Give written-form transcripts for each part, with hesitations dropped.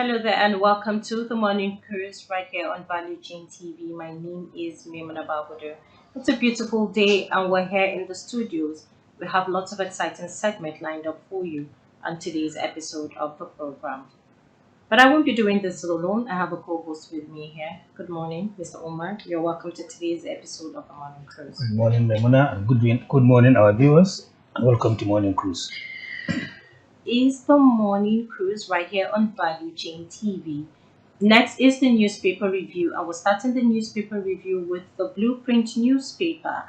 Hello there, and welcome to the morning cruise right here on Value Chain TV. My name is Maimuna Babudu. It's a beautiful day, and we're here in the studios. We have lots of exciting segment lined up for you on today's episode of the program. But I won't be doing this alone. I have a co-host with me here. Good morning, Mr. Omar. You're welcome to today's episode of the morning cruise. Good morning, Memuna, and good morning, our viewers, and welcome to Morning Cruise. Is the morning cruise right here on Value Chain TV. Next is the newspaper review. I was starting the newspaper review with the Blueprint newspaper.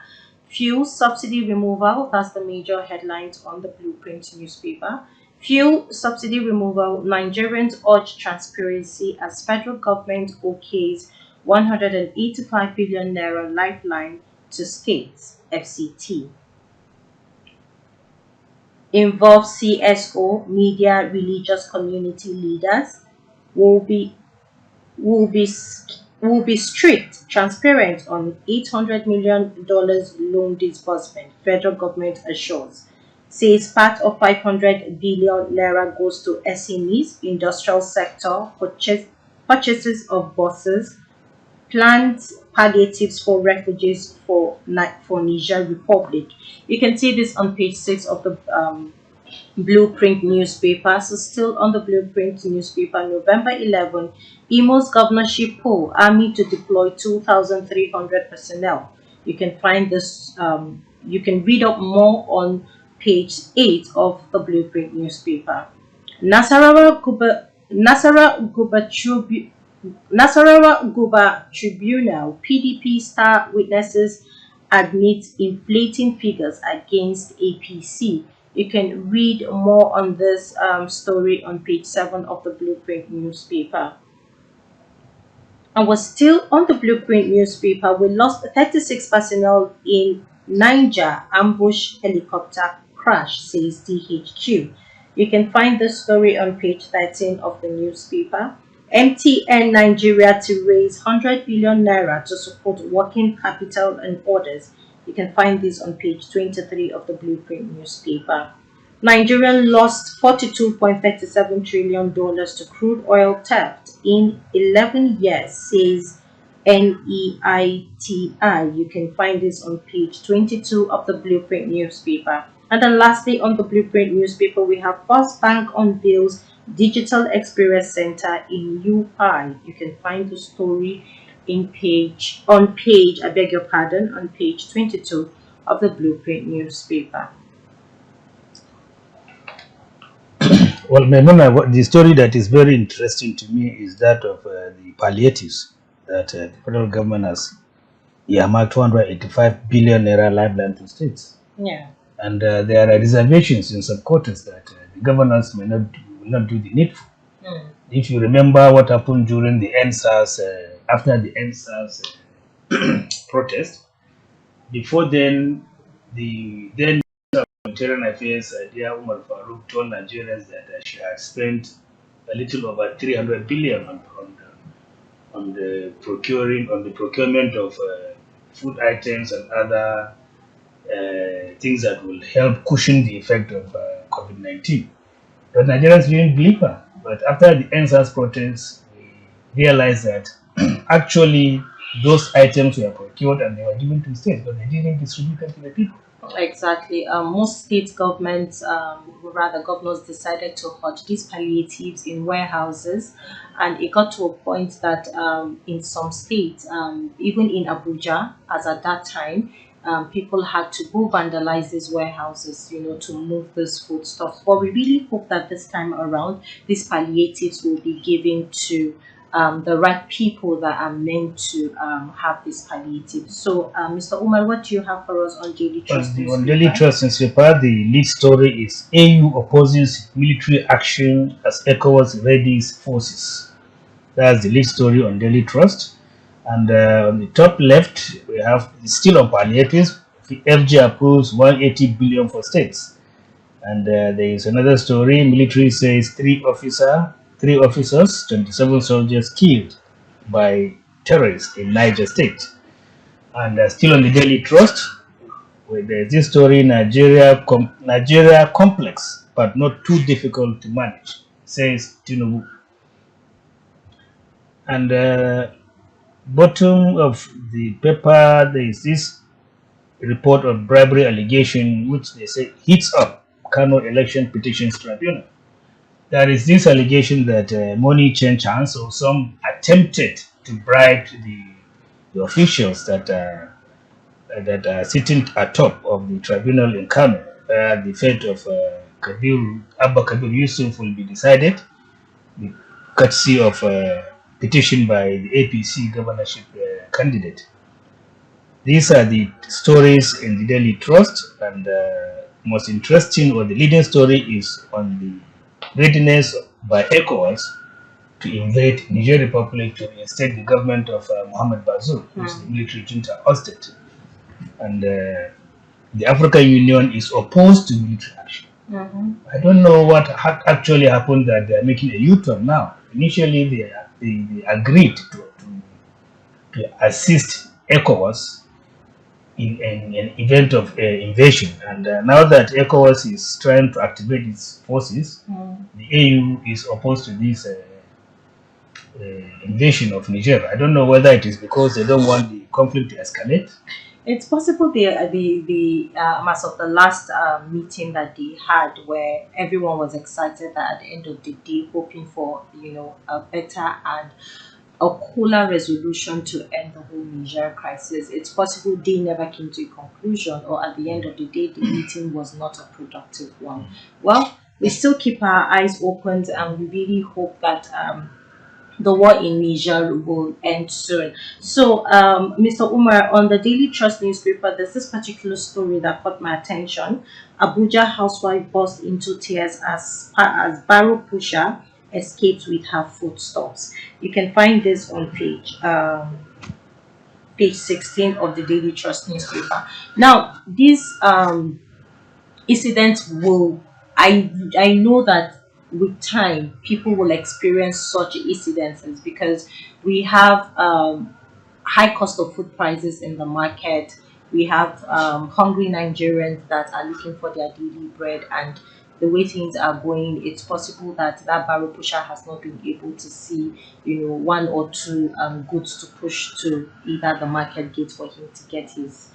Fuel subsidy removal, that's the major headlines on the Blueprint newspaper. Fuel subsidy removal, Nigerians urge transparency as federal government okays 185 billion naira lifeline to states, FCT. Involve CSO, media, religious community leaders, will be will be will be strict, transparent on $800 million loan disbursement. Federal government assures. Says part of 500 billion naira goes to SMEs, industrial sector, purchases of buses, planned palliatives for refugees for Niger Republic. You can see this on page 6 of the Blueprint newspaper. So still on the Blueprint newspaper, November 11, Imo's governorship poll, army to deploy 2,300 personnel. You can find this, you can read up more on page 8 of the Blueprint newspaper. Nasarawa Guba Tribunal, PDP star witnesses admit inflating figures against APC. You can read more on this story on page 7 of the Blueprint newspaper. And we're still on the Blueprint newspaper. We lost 36 personnel in Niger ambush helicopter crash, says DHQ. You can find the story on page 13 of the newspaper. MTN Nigeria to raise 100 billion naira to support working capital and orders. You can find this on page 23 of the Blueprint newspaper. Nigeria lost $42.37 trillion to crude oil theft in 11 years, says NEITI. You can find this on page 22 of the Blueprint newspaper. And then lastly, on the Blueprint newspaper, we have First Bank unveils Digital Experience Center in UI. You can find the story on page, I beg your pardon, on page 22 of the Blueprint newspaper. Well, Memuna, the story that is very interesting to me is that of the palliatives that the federal government has earmarked 285 billion naira lifeline to states. Yeah. And there are reservations in some quarters that the governors will not do the needful. If you remember what happened during the NSAS, after the NSAS protest, before then, the then Humanitarian Affairs, Dia Umar Farouk, told Nigerians that she had spent a little over 300 billion on the procurement of food items and other things that will help cushion the effect of COVID-19. But Nigerians didn't believe her. But after the NSAS protests, we realized that actually those items were procured and they were given to states, but they didn't distribute them to the people. Exactly. Most state governments, rather governors, decided to hoard these palliatives in warehouses, and it got to a point that in some states, even in Abuja, as at that time, people had to go vandalize these warehouses, to move these foodstuffs. But we really hope that this time around, these palliatives will be given to the right people that are meant to have this palliative. So, Mr. Umar, what do you have for us on Daily Trust? On Daily Trust newspaper, the lead story is AU opposes military action as ECOWAS readies forces. That's the lead story on Daily Trust. And on the top left, we have still on palliatives. The FG approves 180 billion for states. And there is another story. Military says three officers, 27 soldiers killed by terrorists in Niger State. And still on the Daily Trust, where there's this story: Nigeria complex, but not too difficult to manage, says Tinubu. And bottom of the paper, there is this report of bribery allegation, which they say hits up Kano Election Petitions Tribunal. There is this allegation that money changed hands, or some attempted to bribe the officials that are sitting atop of the tribunal in Kano. The fate of Abba Kabir Yusuf will be decided, the courtesy of petition by the APC governorship candidate. These are the stories in the Daily Trust, and most interesting or the leading story is on the readiness by ECOWAS to invade Niger Republic to reinstate the government of Mohamed Bazoum, which the military junta ousted. And the African Union is opposed to military action. I don't know what actually happened that they are making a U-turn now. Initially, they agreed to assist ECOWAS in an event of invasion, and now that ECOWAS is trying to activate its forces, the AU is opposed to this invasion of Niger. I don't know whether it is because they don't want the conflict to escalate. It's possible as of the last meeting that they had, where everyone was excited that at the end of the day, hoping for a better and a cooler resolution to end the whole Niger crisis. It's possible they never came to a conclusion, or at the end of the day, the meeting was not a productive one. Well, we still keep our eyes open, and we really hope that the war in Niger will end soon. So, Mr. Umar, on the Daily Trust newspaper, there's this particular story that caught my attention. Abuja housewife burst into tears as barrow pusher escapes with her foodstuffs. You can find this on page 16 of the Daily Trust newspaper. Now, this incident will, I know that with time people will experience such incidences, because we have high cost of food prices in the market. We have hungry Nigerians that are looking for their daily bread, and the way things are going, it's possible that that barrel pusher has not been able to see, one or two goods to push to either the market gate for him to get his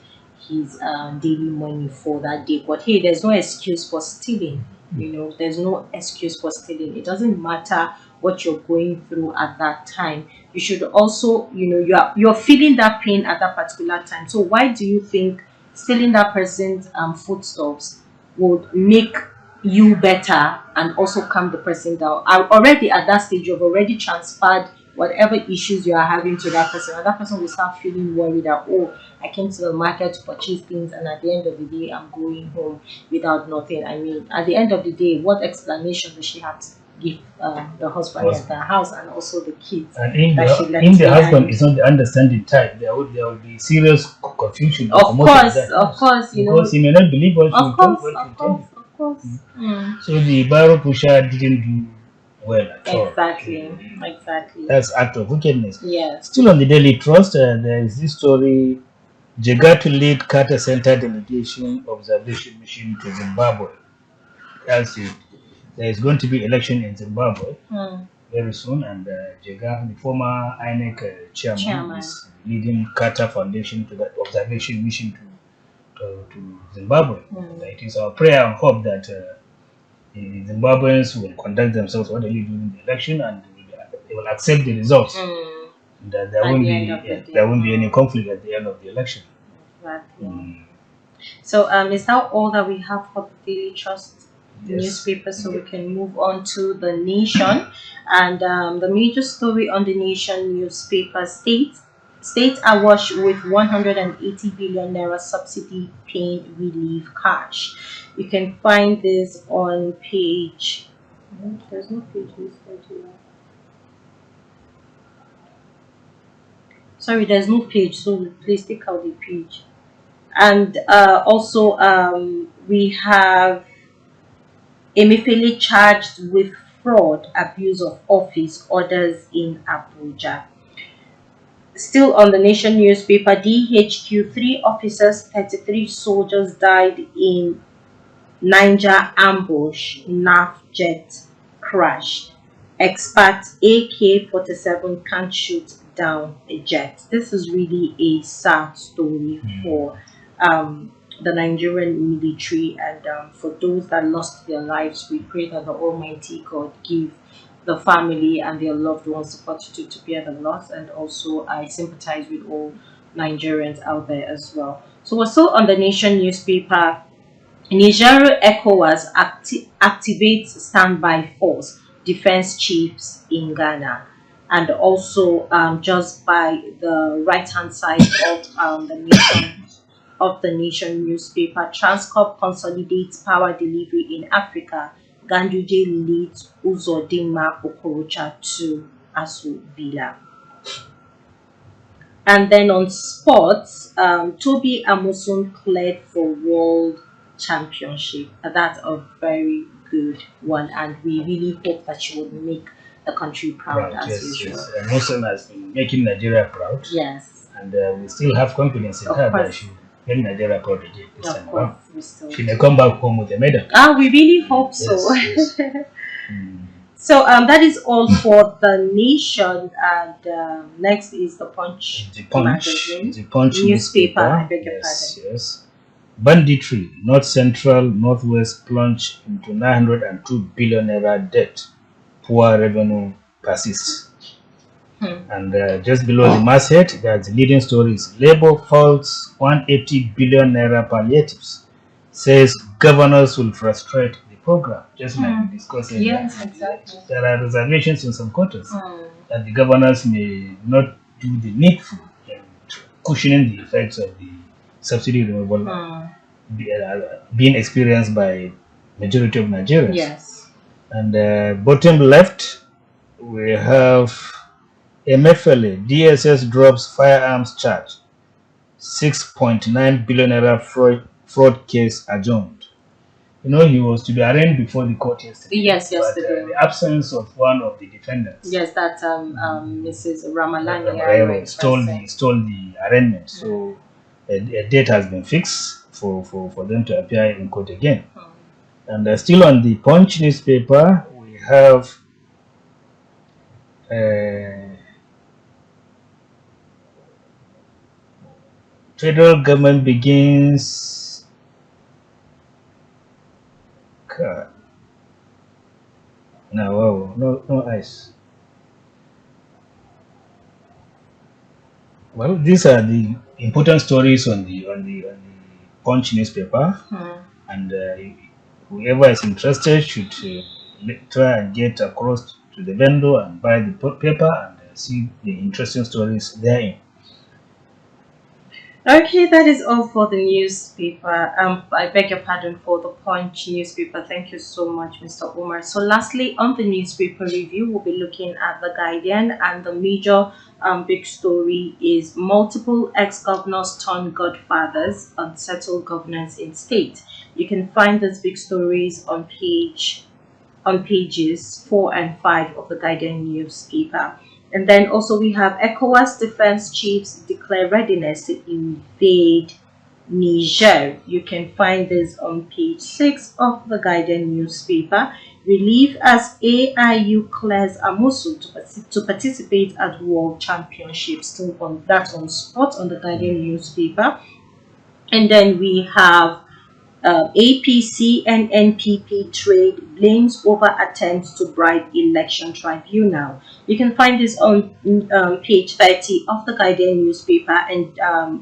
daily money for that day. But hey, there's no excuse for stealing. There's no excuse for stealing. It doesn't matter what you're going through at that time. You should also, you're feeling that pain at that particular time. So why do you think stealing that person's foodstuffs would make you better and also calm the person down? Already at that stage, you've already transferred whatever issues you are having to that person, and that person will start feeling worried that, oh, I came to the market to purchase things, and at the end of the day I'm going home without nothing. I mean, at the end of the day, what explanation does she have to give the husband at the house, and also the kids? And if the husband is not the understanding type, there will be serious confusion. Of course, because he may not believe what of course. So the barrel pusher didn't do well at all. Exactly. That's act of wickedness. Yes. Still on the Daily Trust, there is this story: Jega to lead Carter Center delegation observation mission to Zimbabwe. That's it. There is going to be election in Zimbabwe very soon, and Jega, the former INEC chairman, is leading Carter Foundation to that observation mission to Zimbabwe. It is our prayer and hope that the Zimbabweans will conduct themselves orderly during the election, and they will accept the results. That there won't be any conflict at the end of the election. Exactly. So, is that all that we have for the Daily Trust newspaper? So we can move on to the Nation, and the major story on the Nation newspaper states awash with 180 billion naira subsidy pain relief cash. You can find this on page. There's no page listed here. Sorry, there's no page, so please take out the page. And also, we have Emefiele charged with fraud, abuse of office orders in Abuja. Still on the Nation newspaper, DHQ, 3 officers, 33 soldiers died in Niger ambush, NAF jet crash. Expat AK-47 can't shoot down a jet. This is really a sad story for the Nigerian military, and for those that lost their lives. We pray that the Almighty God give the family and their loved ones the fortitude to bear the loss, and also I sympathize with all Nigerians out there as well. So we're still on the Nation newspaper. Niger ECOWAS activates standby force, defense chiefs in Ghana. And also, just by the right hand side of the Nation newspaper, Transcorp consolidates power delivery in Africa. Ganduje leads Uzodinma Okorocha to Asu Villa. And then on sports, Toby Amusun cleared for World Championship. That's a very good one, and we really hope that she will make the country proud Proud, as yes, usual. yes. And Muslim has been making Nigeria proud. Yes, And we still have confidence in Of her course. that she will make Nigeria proud again this of time course, around. we still. She may come back home with a medal. We really hope so. Yes, yes. Mm. So that is all for the Nation, and next is the Punch The Punch, magazine. the Punch Newspaper, newspaper. I beg your Yes, yes. Banditry, North Central, Northwest plunge into 902 billion naira debt. Poor revenue persists. And just below the masthead, there's the leading stories. Labour faults 180 billion naira palliatives. Says governors will frustrate the program. Just like we discussed earlier. Yes, exactly. There are reservations in some quarters that the governors may not do the needful in cushioning the effects of the subsidy removal being experienced by majority of Nigerians. Yes. And bottom left, we have Emefiele, DSS drops firearms charge, 6.9 billion naira fraud case adjourned. You know, he was to be arraigned before the court yesterday. Yes, But yesterday. the absence of one of the defendants, Yes, that Mrs. Ramalani Ramalani, stole the arraignment. So a date has been fixed for them to appear in court again. And still on the Punch newspaper, we have federal government begins. God. No ice. Well, these are the important stories on the Punch newspaper, and whoever is interested should try and get across to the vendor and buy the paper and see the interesting stories therein. Okay, that is all for the newspaper. I beg your pardon for the Punch newspaper. Thank you so much, Mr. Omar. So, lastly, on the newspaper review, we'll be looking at the Guardian, and the major big story is multiple ex-governors turn godfathers, unsettle governance in state. You can find these big stories on pages 4 and 5 of the Guardian newspaper. And then also we have ECOWAS defense chiefs declare readiness to invade Niger. You can find this on page 6 of the Guardian newspaper. Relief as AIU clears Amusu to participate at World Championships. Still on that on spot on the Guardian newspaper. And then we have APC and NPP trade blames over attempts to bribe election tribunal. You can find this on page 30 of the Guardian newspaper, and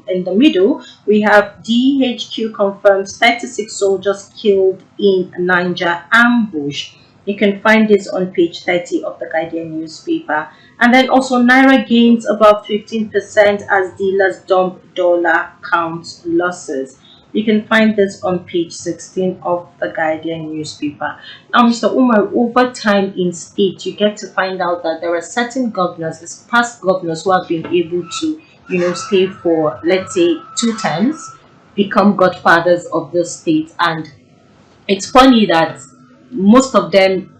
in the middle we have DHQ confirms 36 soldiers killed in Niger ambush. You can find this on page 30 of the Guardian newspaper. And then also Naira gains about 15% as dealers dump dollar counts losses. You can find this on page 16 of the Guardian newspaper. Now, Mr. Umar, over time in state, you get to find out that there are certain governors, these past governors, who have been able to, stay for, let's say, 2 terms, become godfathers of the state. And it's funny that most of them,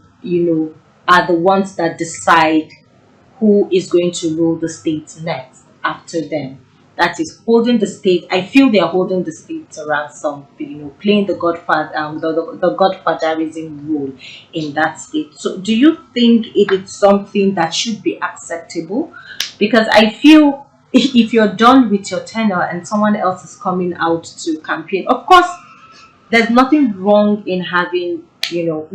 are the ones that decide who is going to rule the state next after them. that is holding the state. I feel they are holding the state to ransom, playing the godfather, the godfatherism role in that state. So, do you think it is something that should be acceptable? Because I feel if you're done with your tenure and someone else is coming out to campaign, of course, there's nothing wrong in having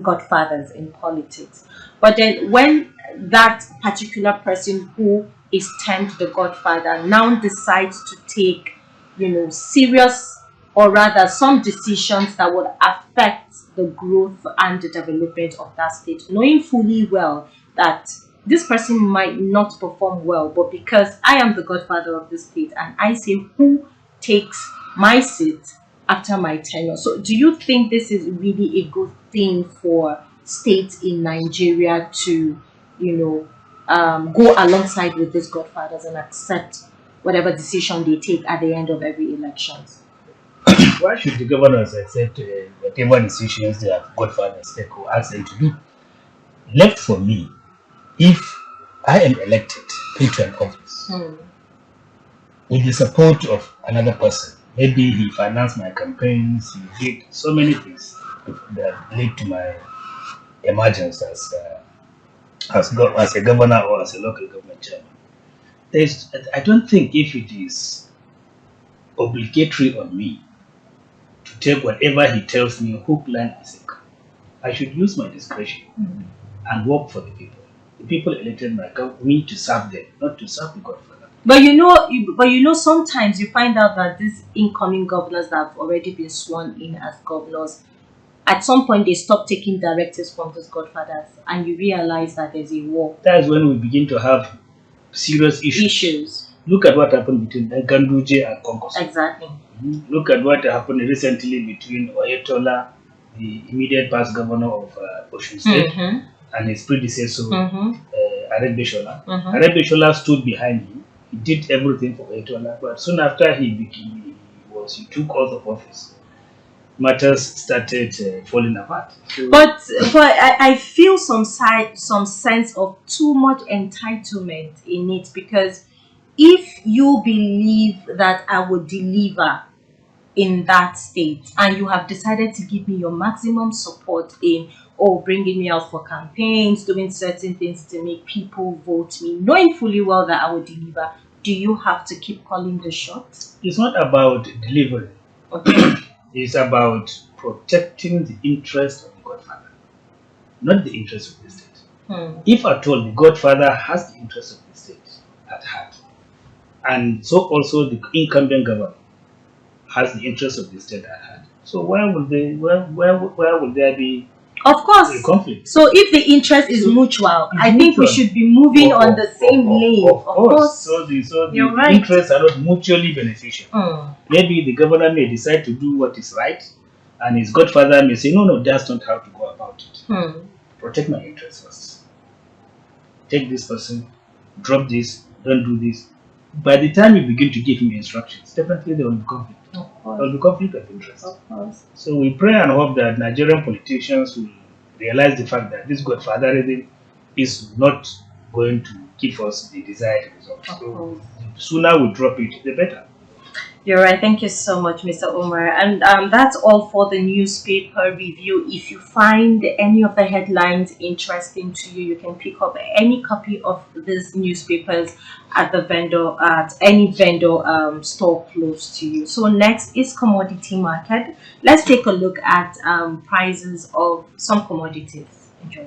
godfathers in politics, but then when that particular person who is termed the godfather now decides to take serious, or rather some decisions that would affect the growth and the development of that state, knowing fully well that this person might not perform well, but because I am the godfather of the state and I say who takes my seat after my tenure. So, do you think this is really a good thing for states in Nigeria to, go alongside with these godfathers and accept whatever decision they take at the end of every elections? Why should the governors accept whatever decisions their godfathers take or ask them to do? Left for me, if I am elected into an office with the support of another person, maybe he financed my campaigns, he did so many things that led to my emergence as a governor or as a local government chairman. I don't think if it is obligatory on me to take whatever he tells me hook, line, and sinker. I should use my discretion and work for the people. The people elected me to serve them, not to serve the godfather. But sometimes you find out that these incoming governors that have already been sworn in as governors, at some point they stop taking directives from those godfathers, and you realize that there's a war. That's when we begin to have serious issues. Look at what happened between Ganduje and Konkos. Exactly. Look at what happened recently between Oyetola, the immediate past governor of Osun State, and his predecessor, Aregbesola. Aregbesola stood behind him. He did everything for Oyetola, but soon after he took oath of office, matters started falling apart. So, but I feel some sense of too much entitlement in it, because if you believe that I will deliver in that state and you have decided to give me your maximum support in bringing me out for campaigns, doing certain things to make people vote me, knowing fully well that I will deliver, do you have to keep calling the shots? It's not about delivery. Okay. It's about protecting the interest of the godfather, not the interest of the state. If at all the godfather has the interest of the state at heart, and so also the incumbent governor has the interest of the state at heart, so where would there be of course a conflict? So if the interest is mutual, I think we should be moving on the same lane. Of course. So the right. interests are not mutually beneficial. Maybe the governor may decide to do what is right, and his godfather may say, no, that's not how to go about it. Protect my interests first. Take this person, drop this, don't do this. By the time you begin to give him instructions, definitely there will be conflict. Of course. There will be conflict of interest. Of course. So we pray and hope that Nigerian politicians will realize the fact that this godfatherism is not going to give us the desired results. So the sooner we drop it, the better. You're right. Thank you so much, Mr. Umar. And that's all for the newspaper review. If you find any of the headlines interesting to you, you can pick up any copy of these newspapers at any vendor store close to you. So next is commodity market. Let's take a look at prices of some commodities. Enjoy.